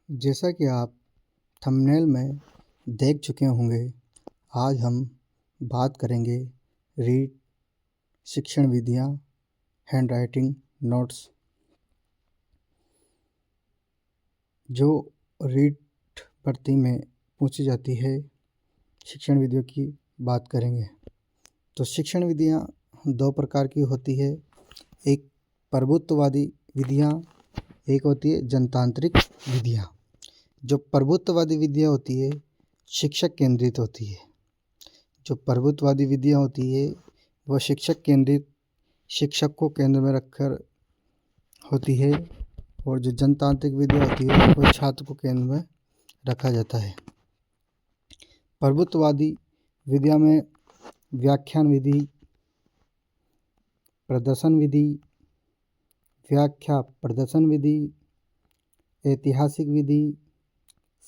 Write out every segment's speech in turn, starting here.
जैसा कि आप थंबनेल में देख चुके होंगे, आज हम बात करेंगे रीड शिक्षण विधियाँ, हैंडराइटिंग नोट्स। जो रीड भर्ती में पूछी जाती है, शिक्षण विधियों की बात करेंगे। तो शिक्षण विधियाँ दो प्रकार की होती है, एक प्रभुत्ववादी विधियाँ, एक होती है जनतांत्रिक विधियाँ। जो प्रभुत्ववादी विधियाँ होती है, शिक्षक केंद्रित होती है। जो प्रभुत्ववादी विधियाँ होती है वह शिक्षक केंद्रित, शिक्षक को केंद्र में रखकर होती है, और जो जनतांत्रिक विधियाँ होती है वह छात्र को केंद्र में रखा जाता है। प्रभुत्ववादी विधियाँ में व्याख्यान विधि, प्रदर्शन विधि, व्याख्या प्रदर्शन विधि, ऐतिहासिक विधि,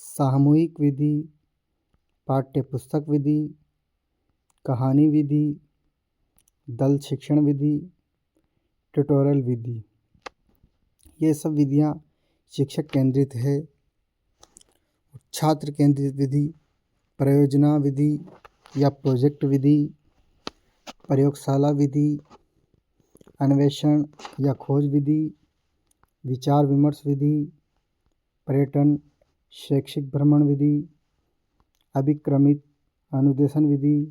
सामूहिक विधि, पाठ्य पुस्तक विधि, कहानी विधि, दल शिक्षण विधि, ट्यूटोरियल विधि, ये सब विधियाँ शिक्षक केंद्रित है। छात्र केंद्रित विधि परियोजना विधि या प्रोजेक्ट विधि, प्रयोगशाला विधि, अन्वेषण या खोज विधि, विचार विमर्श विधि, पर्यटन शैक्षिक भ्रमण विधि, अभिक्रमित अनुदेशन विधि,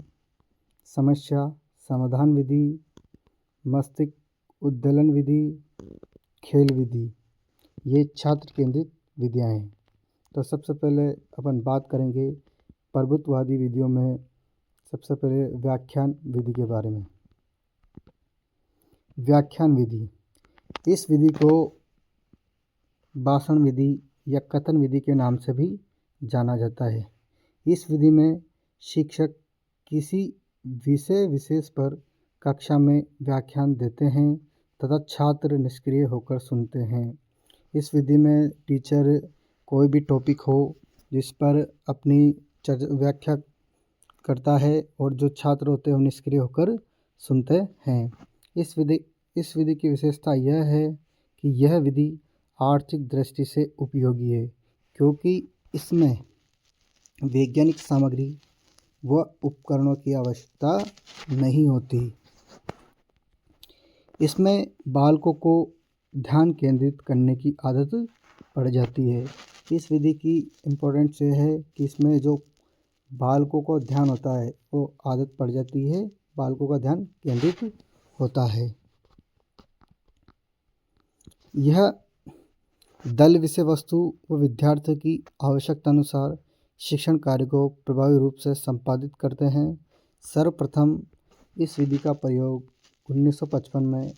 समस्या समाधान विधि, मस्तिष्क उद्दोलन विधि, खेल विधि, ये छात्र केंद्रित विधियाँ हैं। तो सबसे पहले अपन बात करेंगे प्रभुत्ववादी विधियों में सबसे पहले व्याख्यान विधि के बारे में। व्याख्यान विधि, इस विधि को भाषण विधि या कथन विधि के नाम से भी जाना जाता है। इस विधि में शिक्षक किसी विषय विशेष पर कक्षा में व्याख्यान देते हैं तथा छात्र निष्क्रिय होकर सुनते हैं। इस विधि में टीचर कोई भी टॉपिक हो जिस पर अपनी व्याख्या करता है और जो छात्र होते हैं वो निष्क्रिय होकर सुनते हैं। इस विधि की विशेषता यह है कि यह विधि आर्थिक दृष्टि से उपयोगी है, क्योंकि इसमें वैज्ञानिक सामग्री व उपकरणों की आवश्यकता नहीं होती। इसमें बालकों को ध्यान केंद्रित करने की आदत पड़ जाती है। इस विधि की इम्पोर्टेंस ये है कि इसमें जो बालकों को ध्यान होता है वो आदत पड़ जाती है, बालकों का ध्यान केंद्रित होता है। यह दल विषय वस्तु व विद्यार्थियों की आवश्यकता अनुसार शिक्षण कार्य को प्रभावी रूप से संपादित करते हैं। सर्वप्रथम इस विधि का प्रयोग 1955 में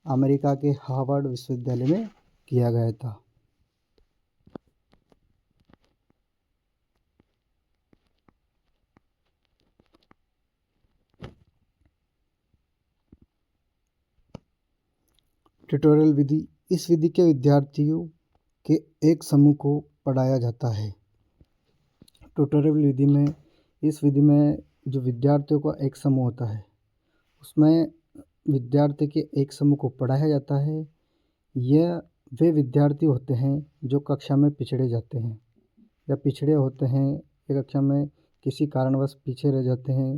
अमेरिका के हार्वर्ड विश्वविद्यालय में किया गया था। ट्यूटोरियल विधि, इस विधि के विद्यार्थियों के एक समूह को पढ़ाया जाता है। ट्यूटोरियल विधि में, इस विधि में जो विद्यार्थियों का एक समूह होता है उसमें विद्यार्थी के एक समूह को पढ़ाया जाता है। यह वे विद्यार्थी होते हैं जो कक्षा में पिछड़े जाते हैं या पिछड़े होते हैं या कक्षा में किसी कारणवश पीछे रह जाते हैं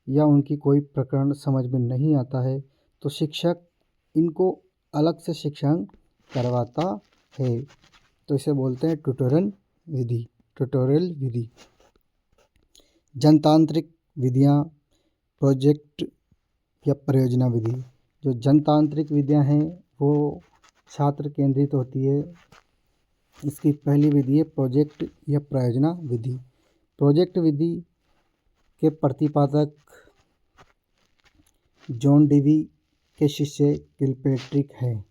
या उनकी कोई प्रकरण समझ में नहीं आता है, तो शिक्षक इनको अलग से शिक्षण करवाता है। तो इसे बोलते हैं ट्यूटोरियल विधि। ट्यूटोरियल विधि। जनतांत्रिक विधियाँ, प्रोजेक्ट या परियोजना विधि। जो जनतांत्रिक विधियाँ हैं वो छात्र केंद्रित होती है। इसकी पहली विधि है प्रोजेक्ट या परियोजना विधि। प्रोजेक्ट विधि के प्रतिपादक जॉन डीवी के शिष्य किलपैट्रिक हैं।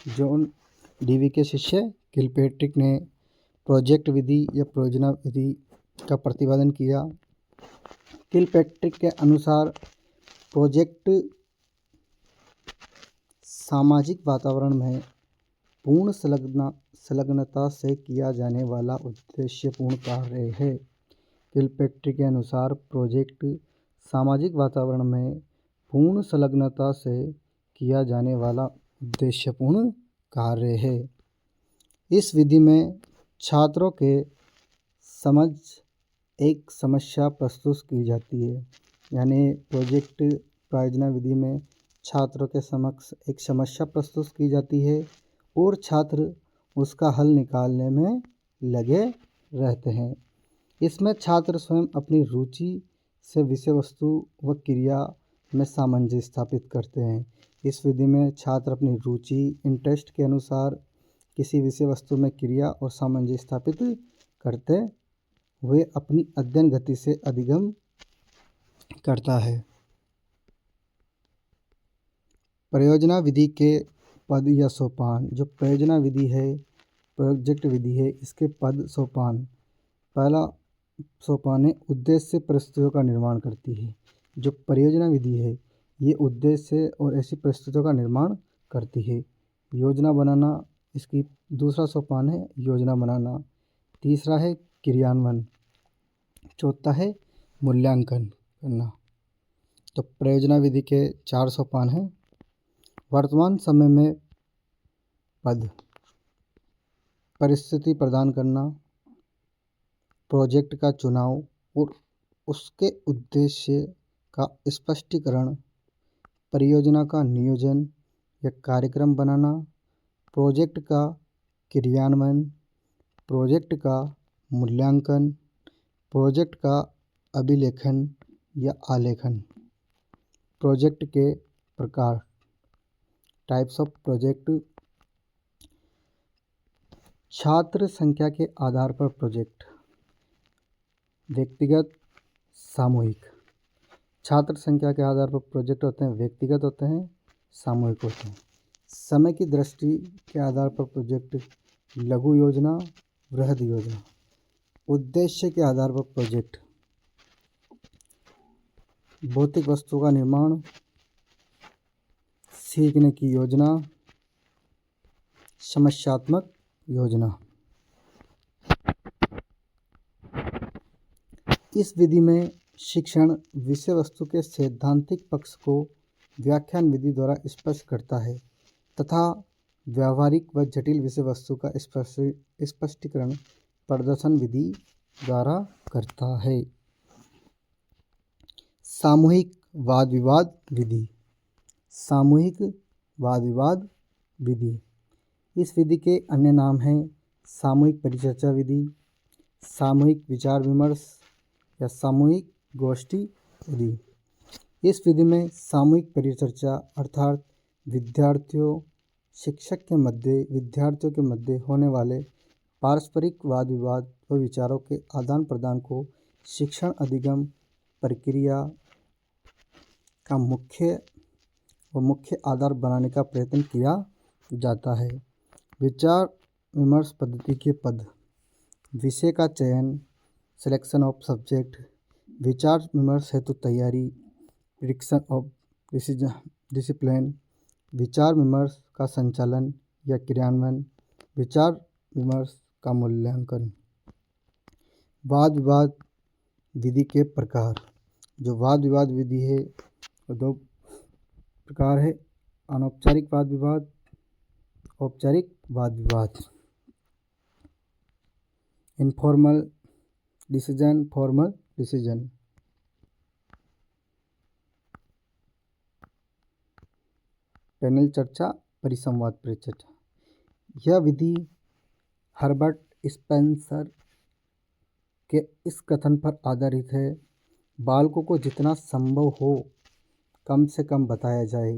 जॉन डीवी के शिष्य किलपैट्रिक ने प्रोजेक्ट विधि या परियोजना विधि का प्रतिपादन किया। किलपैट्रिक के अनुसार प्रोजेक्ट सामाजिक वातावरण में पूर्ण संलग्नता से किया जाने वाला उद्देश्यपूर्ण कार्य है। किलपैट्रिक के अनुसार प्रोजेक्ट सामाजिक वातावरण में पूर्ण संलग्नता से किया जाने वाला उद्देश्यपूर्ण कार्य है। इस विधि में छात्रों के समझ एक समस्या प्रस्तुत की जाती है, यानी प्रोजेक्ट परियोजना विधि में छात्रों के समक्ष एक समस्या प्रस्तुत की जाती है और छात्र उसका हल निकालने में लगे रहते हैं। इसमें छात्र स्वयं अपनी रुचि से विषय वस्तु व क्रिया में सामंजस्य स्थापित करते हैं। इस विधि में छात्र अपनी रुचि इंटरेस्ट के अनुसार किसी विषय वस्तु में क्रिया और सामंजस्य स्थापित करते हुए अपनी अध्ययन गति से अधिगम करता है। परियोजना विधि के पद या सोपान। जो परियोजना विधि है, प्रोजेक्ट विधि है, इसके पद सोपान। पहला सोपान है उद्देश्य परिस्थितियों का निर्माण करती है। जो परियोजना विधि है ये उद्देश्य और ऐसी परिस्थितियों का निर्माण करती है। योजना बनाना इसकी दूसरा सोपान है, योजना बनाना। तीसरा है क्रियान्वयन। चौथा है मूल्यांकन करना। तो परियोजना विधि के 4 सोपान हैं। वर्तमान समय में पद परिस्थिति प्रदान करना, प्रोजेक्ट का चुनाव और उसके उद्देश्य का स्पष्टीकरण, परियोजना का नियोजन या कार्यक्रम बनाना, प्रोजेक्ट का क्रियान्वयन, प्रोजेक्ट का मूल्यांकन, प्रोजेक्ट का अभिलेखन या आलेखन। प्रोजेक्ट के प्रकार, टाइप्स ऑफ प्रोजेक्ट। छात्र संख्या के आधार पर प्रोजेक्ट, व्यक्तिगत, सामूहिक। छात्र संख्या के आधार पर प्रोजेक्ट होते हैं, व्यक्तिगत होते हैं, सामूहिक होते हैं। समय की दृष्टि के आधार पर प्रोजेक्ट, लघु योजना, वृहद योजना। उद्देश्य के आधार पर प्रोजेक्ट, भौतिक वस्तु का निर्माण, सीखने की योजना, समस्यात्मक योजना। इस विधि में शिक्षण विषय वस्तु के सैद्धांतिक पक्ष को व्याख्यान विधि द्वारा स्पष्ट करता है तथा व्यावहारिक व जटिल विषय वस्तु का स्पष्टीकरण प्रदर्शन विधि द्वारा करता है। सामूहिक वाद विवाद विधि। सामूहिक वाद विवाद विधि। इस विधि के अन्य नाम हैं सामूहिक परिचर्चा विधि, सामूहिक विचार विमर्श या सामूहिक गोष्ठी विधि। इस विधि में सामूहिक परिचर्चा अर्थात विद्यार्थियों के मध्य होने वाले पारस्परिक वाद विवाद व विचारों के आदान प्रदान को शिक्षण अधिगम प्रक्रिया का मुख्य आधार बनाने का प्रयत्न किया जाता है। विचार विमर्श पद्धति के पद, विषय का चयन, सिलेक्शन ऑफ सब्जेक्ट, विचार विमर्श हेतु तैयारी, प्रिडिक्शन ऑफ डिसिप्लिन, विचार विमर्श का संचालन या क्रियान्वयन, विचार विमर्श का मूल्यांकन। वाद विवाद विधि के प्रकार। जो वाद विवाद विधि है वो 2 प्रकार है, अनौपचारिक वाद विवाद, औपचारिक वाद विवाद। Informal decision, formal decision. Panel चर्चा, परिसंवाद परिचर्चा। यह विधि हर्बर्ट स्पेंसर के इस कथन पर आधारित है, बालकों को जितना संभव हो कम से कम बताया जाए,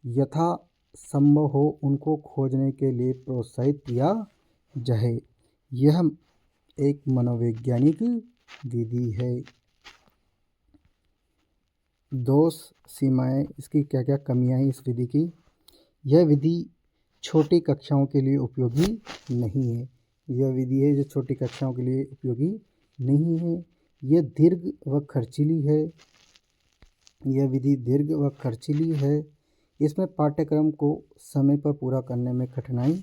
यथा संभव हो उनको खोजने के लिए प्रोत्साहित किया जाए। यह एक मनोवैज्ञानिक विधि है। दोष, सीमाएं, इसकी क्या क्या कमियां हैं इस विधि की। यह विधि छोटी कक्षाओं के लिए उपयोगी नहीं है। यह विधि है जो छोटी कक्षाओं के लिए उपयोगी नहीं है। यह दीर्घ व खर्चीली है। यह विधि दीर्घ व खर्चीली है। इसमें पाठ्यक्रम को समय पर पूरा करने में कठिनाई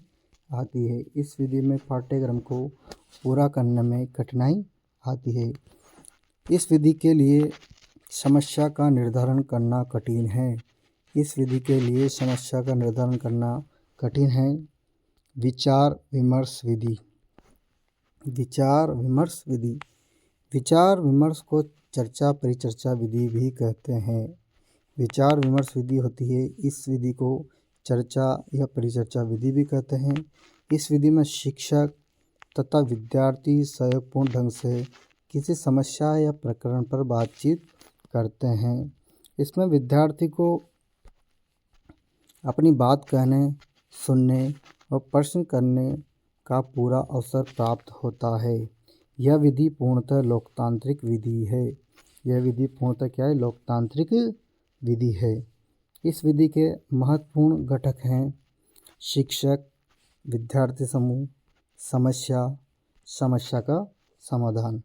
आती है। इस विधि में पाठ्यक्रम को पूरा करने में कठिनाई आती है। इस विधि के लिए समस्या का निर्धारण करना कठिन है। इस विधि के लिए समस्या का निर्धारण करना कठिन है। विचार विमर्श विधि। विचार विमर्श विधि। विचार विमर्श को चर्चा परिचर्चा विधि भी कहते हैं। विचार विमर्श विधि होती है, इस विधि को चर्चा या परिचर्चा विधि भी कहते हैं। इस विधि में शिक्षक तथा विद्यार्थी सहयोगपूर्ण ढंग से किसी समस्या या प्रकरण पर बातचीत करते हैं। इसमें विद्यार्थी को अपनी बात कहने, सुनने और प्रश्न करने का पूरा अवसर प्राप्त होता है। यह विधि पूर्णतः लोकतांत्रिक विधि है। यह विधि पूर्णतः क्या है? लोकतांत्रिक विधि है। इस विधि के महत्वपूर्ण घटक हैं शिक्षक, विद्यार्थी समूह, समस्या, समस्या का समाधान।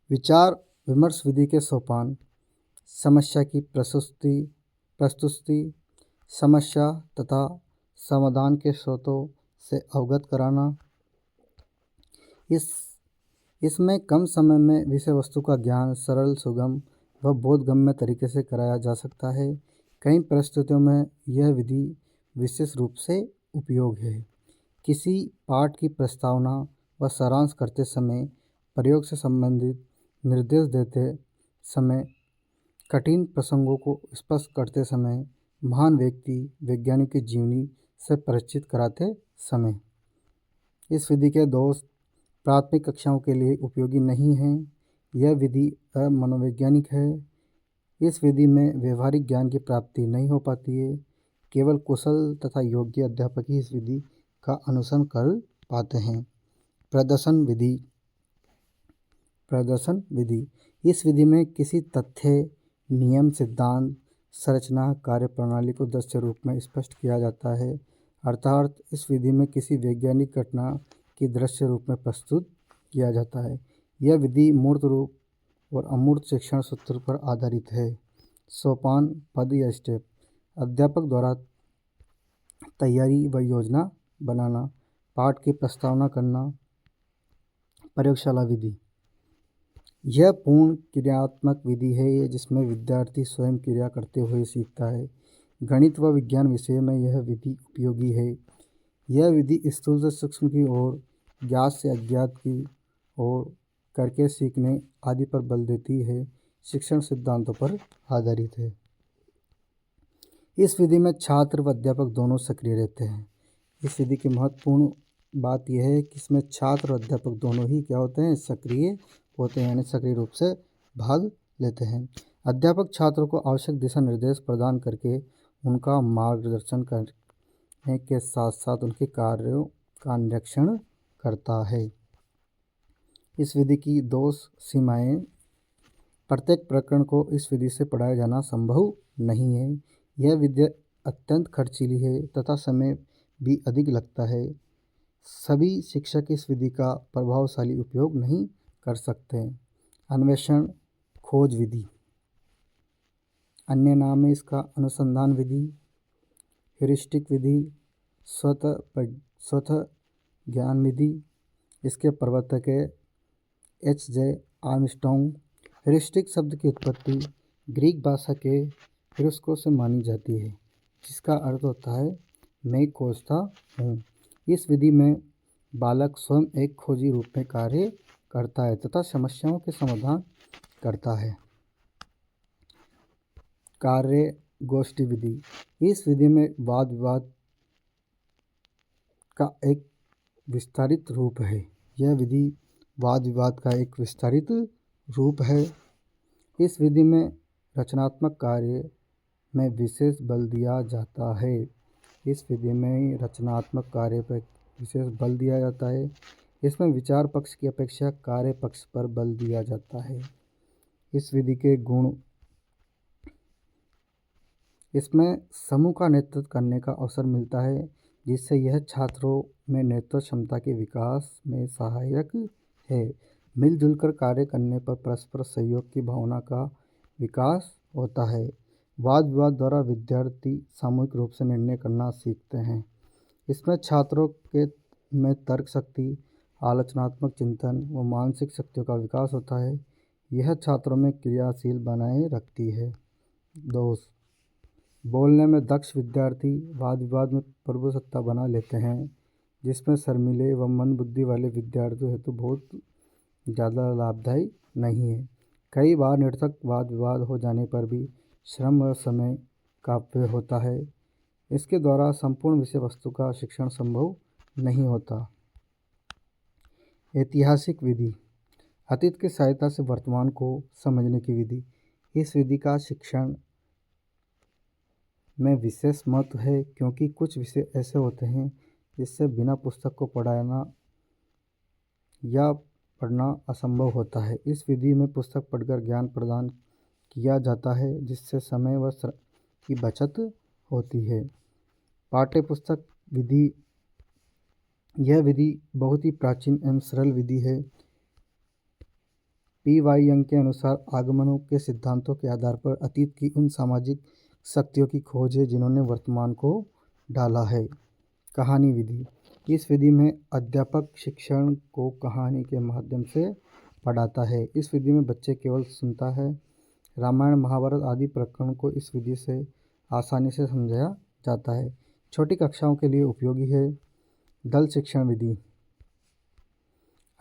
विचार विमर्श विधि के सोपान: समस्या की प्रस्तुति, समस्या तथा समाधान के स्रोतों से अवगत कराना। इसमें कम समय में विषय वस्तु का ज्ञान सरल, सुगम व बोधगम्य तरीके से कराया जा सकता है। कई परिस्थितियों में यह विधि विशेष रूप से उपयोग है। किसी पाठ की प्रस्तावना व सारांश करते समय, प्रयोग से संबंधित निर्देश देते समय, कठिन प्रसंगों को स्पष्ट करते समय, महान व्यक्ति वैज्ञानिक की जीवनी से परिचित कराते समय। इस विधि के दोष: प्राथमिक कक्षाओं के लिए उपयोगी नहीं है। यह विधि मनोवैज्ञानिक है। इस विधि में व्यवहारिक ज्ञान की प्राप्ति नहीं हो पाती है। केवल कुशल तथा योग्य अध्यापक ही इस विधि का अनुसरण कर पाते हैं। प्रदर्शन विधि। इस विधि में किसी तथ्य, नियम, सिद्धांत, संरचना, कार्यप्रणाली को दृश्य रूप में स्पष्ट किया जाता है। अर्थात इस विधि में किसी वैज्ञानिक घटना की दृश्य रूप में प्रस्तुत किया जाता है। यह विधि मूर्त रूप और अमूर्त शिक्षण सूत्र पर आधारित है। सोपान, पद या स्टेप: अध्यापक द्वारा तैयारी व योजना बनाना, पाठ की प्रस्तावना करना। प्रयोगशाला विधि: यह पूर्ण क्रियात्मक विधि है जिसमें विद्यार्थी स्वयं क्रिया करते हुए सीखता है। गणित व विज्ञान विषय में यह विधि उपयोगी है। यह विधि स्थूल से सूक्ष्म की ओर, ज्ञात से अज्ञात की ओर करके सीखने आदि पर बल देती है। शिक्षण सिद्धांतों पर आधारित है। इस विधि में छात्र व अध्यापक दोनों सक्रिय रहते हैं। इस विधि की महत्वपूर्ण बात यह है कि इसमें छात्र और अध्यापक दोनों ही क्या होते हैं? सक्रिय होते हैं, यानी सक्रिय रूप से भाग लेते हैं। अध्यापक छात्रों को आवश्यक दिशा निर्देश प्रदान करके उनका मार्गदर्शन करने के साथ साथ उनके कार्यों का निरीक्षण करता है। इस विधि की दोष सीमाएं: प्रत्येक प्रकरण को इस विधि से पढ़ाया जाना संभव नहीं है। यह विधि अत्यंत खर्चीली है तथा समय भी अधिक लगता है। सभी शिक्षक इस विधि का प्रभावशाली उपयोग नहीं कर सकते। अन्वेषण खोज विधि, अन्य नाम है इसका अनुसंधान विधि, ह्यूरिस्टिक विधि, स्वतः ज्ञान विधि। इसके प्रवर्तक है H.J. आर्मस्ट्रॉन्ग। ह्यूरिस्टिक शब्द की उत्पत्ति ग्रीक भाषा के ह्यूरिस्को से मानी जाती है, जिसका अर्थ होता है मैं खोजता हूँ। इस विधि में बालक स्वयं एक खोजी रूप में कार्य करता है तथा समस्याओं के समाधान करता है। कार्य गोष्ठी विधि: इस विधि में वाद विवाद का एक विस्तारित रूप है। यह विधि वाद विवाद का एक विस्तारित रूप है। इस विधि में रचनात्मक कार्य में विशेष बल दिया जाता है। इस विधि में रचनात्मक कार्य पर विशेष बल दिया जाता है। इसमें विचार पक्ष की अपेक्षा कार्य पक्ष पर बल दिया जाता है। इस विधि के गुण: इसमें समूह का नेतृत्व करने का अवसर मिलता है, जिससे यह छात्रों में नेतृत्व क्षमता के विकास में सहायक है। मिलजुल कर कार्य करने पर परस्पर सहयोग की भावना का विकास होता है। वाद विवाद द्वारा विद्यार्थी सामूहिक रूप से निर्णय करना सीखते हैं। इसमें छात्रों के में तर्क शक्ति, आलोचनात्मक चिंतन व मानसिक शक्तियों का विकास होता है। यह छात्रों में क्रियाशील बनाए रखती है। दोष: बोलने में दक्ष विद्यार्थी वाद विवाद में प्रभुसत्ता बना लेते हैं। जिसमें शर्मीले व मंद बुद्धि वाले विद्यार्थियों हेतु बहुत ज़्यादा लाभदायी नहीं है। कई बार निरर्थक वाद विवाद हो जाने पर भी श्रम व समय का अपव्यय होता है। इसके द्वारा संपूर्ण विषय वस्तु का शिक्षण संभव नहीं होता। ऐतिहासिक विधि, अतीत की सहायता से वर्तमान को समझने की विधि। इस विधि का शिक्षण में विशेष महत्व है, क्योंकि कुछ विषय ऐसे होते हैं जिससे बिना पुस्तक को पढ़ाना या पढ़ना असंभव होता है। इस विधि में पुस्तक पढ़कर ज्ञान प्रदान किया जाता है, जिससे समय व श्रम की बचत होती है। पाठ्य पुस्तक विधि, यह विधि बहुत ही प्राचीन एवं सरल विधि है। पी.वाई. यंग के अनुसार आगमनों के सिद्धांतों के आधार पर अतीत की उन सामाजिक शक्तियों की खोज है जिन्होंने वर्तमान को ढाला है। कहानी विधि, इस विधि में अध्यापक शिक्षण को कहानी के माध्यम से पढ़ाता है। इस विधि में बच्चे केवल सुनता है। रामायण महाभारत आदि प्रकरणों को इस विधि से आसानी से समझाया जाता है। छोटी कक्षाओं के लिए उपयोगी है। दल शिक्षण विधि,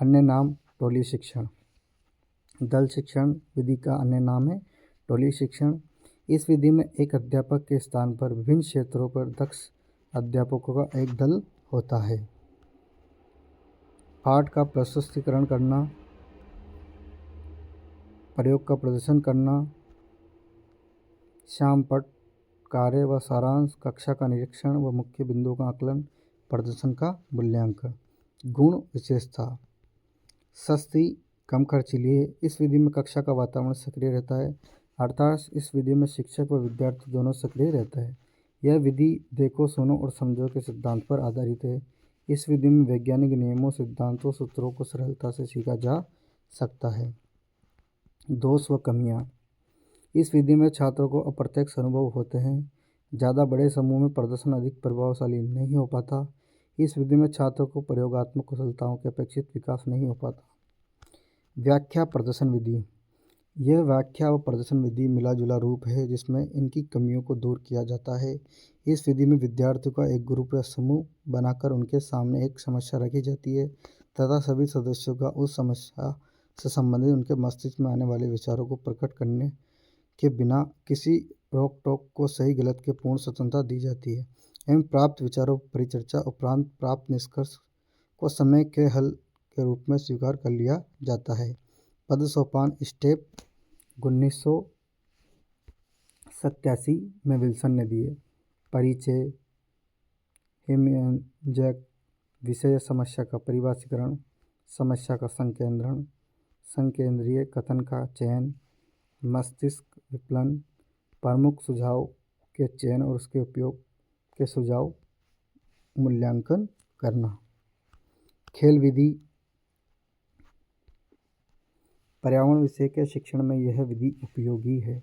अन्य नाम टोली शिक्षण। दल शिक्षण विधि का अन्य नाम है टोली शिक्षण। इस विधि में एक अध्यापक के स्थान पर विभिन्न क्षेत्रों पर दक्ष अध्यापकों का एक दल होता है। पाठ का प्रस्तुतीकरण करना, प्रयोग का प्रदर्शन करना, श्याम पट, कार्य व सारांश, कक्षा का निरीक्षण व मुख्य बिंदुओं का आकलन, प्रदर्शन का मूल्यांकन। गुण विशेषता, सस्ती कम खर्चीली है। इस विधि में कक्षा का वातावरण सक्रिय रहता है, अर्थात इस विधि में शिक्षक व विद्यार्थी दोनों सक्रिय रहता है। यह विधि देखो, सुनो और समझो के सिद्धांत पर आधारित है। इस विधि में वैज्ञानिक नियमों, सिद्धांतों, सूत्रों को सरलता से सीखा जा सकता है। दोष व कमियां, इस विधि में छात्रों को अप्रत्यक्ष अनुभव होते हैं। ज़्यादा बड़े समूह में प्रदर्शन अधिक प्रभावशाली नहीं हो पाता। इस विधि में छात्रों को प्रयोगात्मक कुशलताओं के अपेक्षित विकास नहीं हो पाता। व्याख्या प्रदर्शन विधि, यह व्याख्या व प्रदर्शन विधि मिला जुला रूप है जिसमें इनकी कमियों को दूर किया जाता है। इस विधि में विद्यार्थियों का एक ग्रुप या समूह बनाकर उनके सामने एक समस्या रखी जाती है तथा सभी सदस्यों का उस समस्या से संबंधित उनके मस्तिष्क में आने वाले विचारों को प्रकट करने के बिना किसी रोक टोक को सही गलत के पूर्ण स्वतंत्रता दी जाती है एवं प्राप्त विचारों परिचर्चा उपरांत प्राप्त निष्कर्ष को समय के हल के रूप में स्वीकार कर लिया जाता है। पद सोपान स्टेप 1987 में विल्सन ने दिए। परिचय, हिमयंजक, विषय समस्या का परिभाषीकरण, समस्या का संकेंद्रण, संकेंद्रीय कथन का चयन, मस्तिष्क विप्लन, प्रमुख सुझाव के चयन और उसके उपयोग के सुझाव, मूल्यांकन करना। खेल विधि, पर्यावरण विषय के शिक्षण में यह विधि उपयोगी है।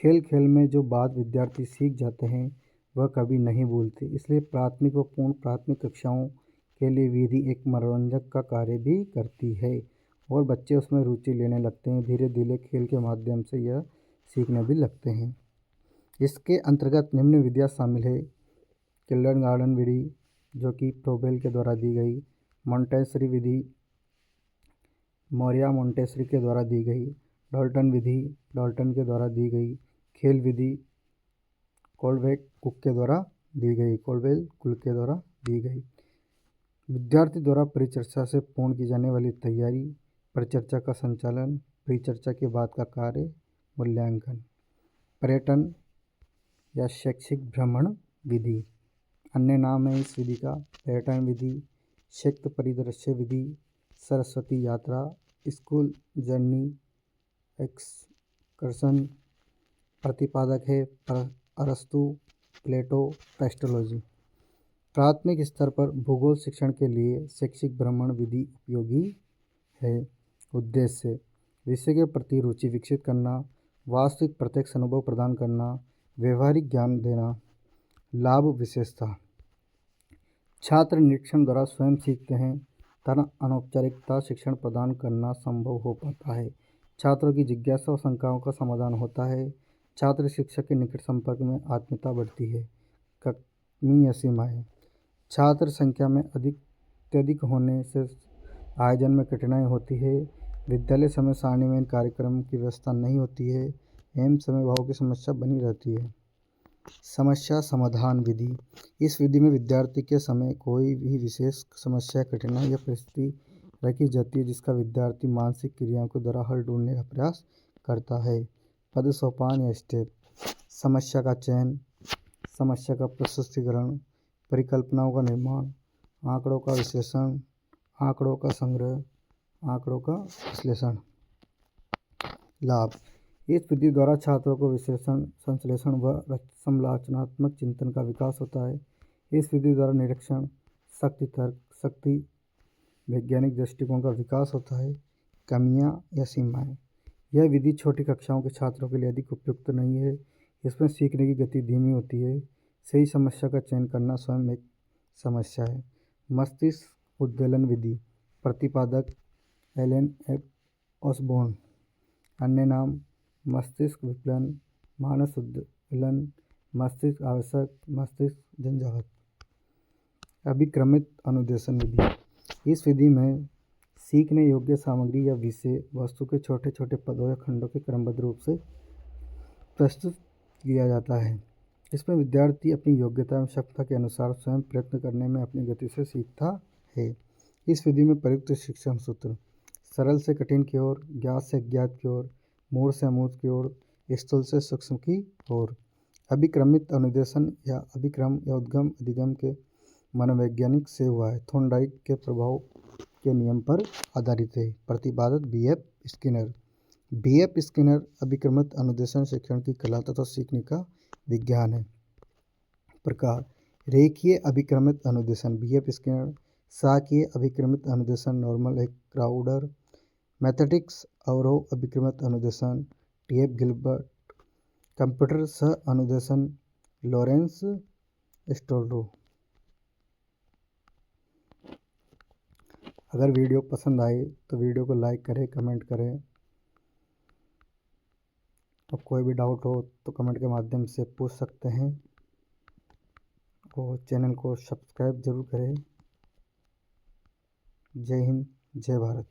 खेल खेल में जो बात विद्यार्थी सीख जाते हैं वह कभी नहीं भूलते, इसलिए प्राथमिक व पूर्ण प्राथमिक कक्षाओं के लिए विधि एक मनोरंजक का कार्य भी करती है और बच्चे उसमें रुचि लेने लगते हैं। धीरे धीरे खेल के माध्यम से यह सीखने भी लगते हैं। इसके अंतर्गत निम्न विधियाँ शामिल है। किंडरगार्टन विधि जो कि फ्रोबेल के द्वारा दी गई, मॉन्टेसरी विधि मौर्या मॉन्टेसरी के द्वारा दी गई, डाल्टन विधि डाल्टन के द्वारा दी गई, खेल विधि कोलवेक कुक के द्वारा दी गई, कोलवेल कुक के द्वारा दी गई। विद्यार्थी द्वारा परिचर्चा से पूर्ण की जाने वाली तैयारी, परिचर्चा का संचालन, परिचर्चा के बाद का कार्य, मूल्यांकन। पर्यटन या शैक्षिक भ्रमण विधि, अन्य नाम है इस विधि का पर्यटन विधि, शैक्षिक परिदृश्य विधि, सरस्वती यात्रा, स्कूल जर्नी एक्सकर्सन। प्रतिपादक है अरस्तु, प्लेटो, पेस्टोलॉजी। प्राथमिक स्तर पर भूगोल शिक्षण के लिए शैक्षिक भ्रमण विधि उपयोगी है। उद्देश्य, विषय के प्रति रुचि विकसित करना, वास्तविक प्रत्यक्ष अनुभव प्रदान करना, व्यवहारिक ज्ञान देना। लाभ विशेषता, छात्र निरीक्षण द्वारा स्वयं सीखते हैं तथा अनौपचारिकता शिक्षण प्रदान करना संभव हो पाता है। छात्रों की जिज्ञासा और शंकाओं का समाधान होता है। छात्र शिक्षक के निकट संपर्क में आत्मीयता बढ़ती है। कमी या सीमाएं, छात्र संख्या में अधिक अत्यधिक होने से आयोजन में कठिनाई होती है। विद्यालय समय सारणी में इन कार्यक्रम की व्यवस्था नहीं होती है एवं समय भाव की समस्या बनी रहती है। समस्या समाधान विधि। इस विधि में विद्यार्थी के समय कोई भी विशेष समस्या, कठिनाई या परिस्थिति रखी जाती है जिसका विद्यार्थी मानसिक क्रियाओं के द्वारा हल ढूंढने का प्रयास करता है। पद सोपान या स्टेप। समस्या का चयन, समस्या का प्रस्तुतिकरण, परिकल्पनाओं का निर्माण, आंकड़ों का विश्लेषण, आंकड़ों का संग्रह, आंकड़ों का विश्लेषण। लाभ। इस विधि द्वारा छात्रों को विश्लेषण, संश्लेषण व समालोचनात्मक चिंतन का विकास होता है। इस विधि द्वारा निरीक्षण, शक्ति तर्क, शक्ति वैज्ञानिक दृष्टिकोण का विकास होता है। कमियां या सीमाएं। यह विधि छोटी कक्षाओं के छात्रों के लिए अधिक उपयुक्त नहीं है। इसमें सीखने की गति धीमी होती है। सही समस्या का चयन करना स्वयं एक समस्या है। मस्तिष्क उद्वेलन विधि। प्रतिपादक एलन एफ ऑसबॉर्न। अन्य नाम मस्तिष्क विकलन, मानस उद्वेलन, मस्तिष्क आवश्यक, मस्तिष्क झंझावात। अभिक्रमित अनुदेशन विधि। इस विधि में सीखने योग्य सामग्री या विषय वस्तु के छोटे छोटे पदों या खंडों के क्रमबद्ध रूप से प्रस्तुत किया जाता है। इसमें विद्यार्थी अपनी योग्यता एवं क्षमता के अनुसार स्वयं प्रयत्न करने में अपनी गति से सीखता है। इस विधि में प्रयुक्त शिक्षण सूत्र। सरल से कठिन की ओर, ज्ञात से अज्ञात की ओर, मूढ़ से अमूर्त की ओर, स्थूल से सूक्ष्म की ओर। अभिक्रमित अनुदेशन या अभिक्रम या उद्गम अधिगम के मनोवैज्ञानिक से हुआ है। थॉर्नडाइक के प्रभाव के नियम पर आधारित है। प्रतिपादक बी.एफ. स्किनर। बी.एफ. स्किनर अभिक्रमित अनुदेशन शिक्षण की कला तथा सीखने का विज्ञान है। प्रकार। रेखीय अभिक्रमित अनुदेशन बी.एफ. स्किनर। शाखीय अभिक्रमित अनुदेशन नॉर्मल एक क्राउडर। मैथमेटिक्स अवरोह अभिक्रमित अनुदेशन टी.एफ. गिलबर्ट। कंप्यूटर सह अनुदेशन लॉरेंस स्टोल्डो। अगर वीडियो पसंद आए तो वीडियो को लाइक करें, कमेंट करें और कोई भी डाउट हो तो कमेंट के माध्यम से पूछ सकते हैं और चैनल को सब्सक्राइब जरूर करें। जय हिंद, जय भारत।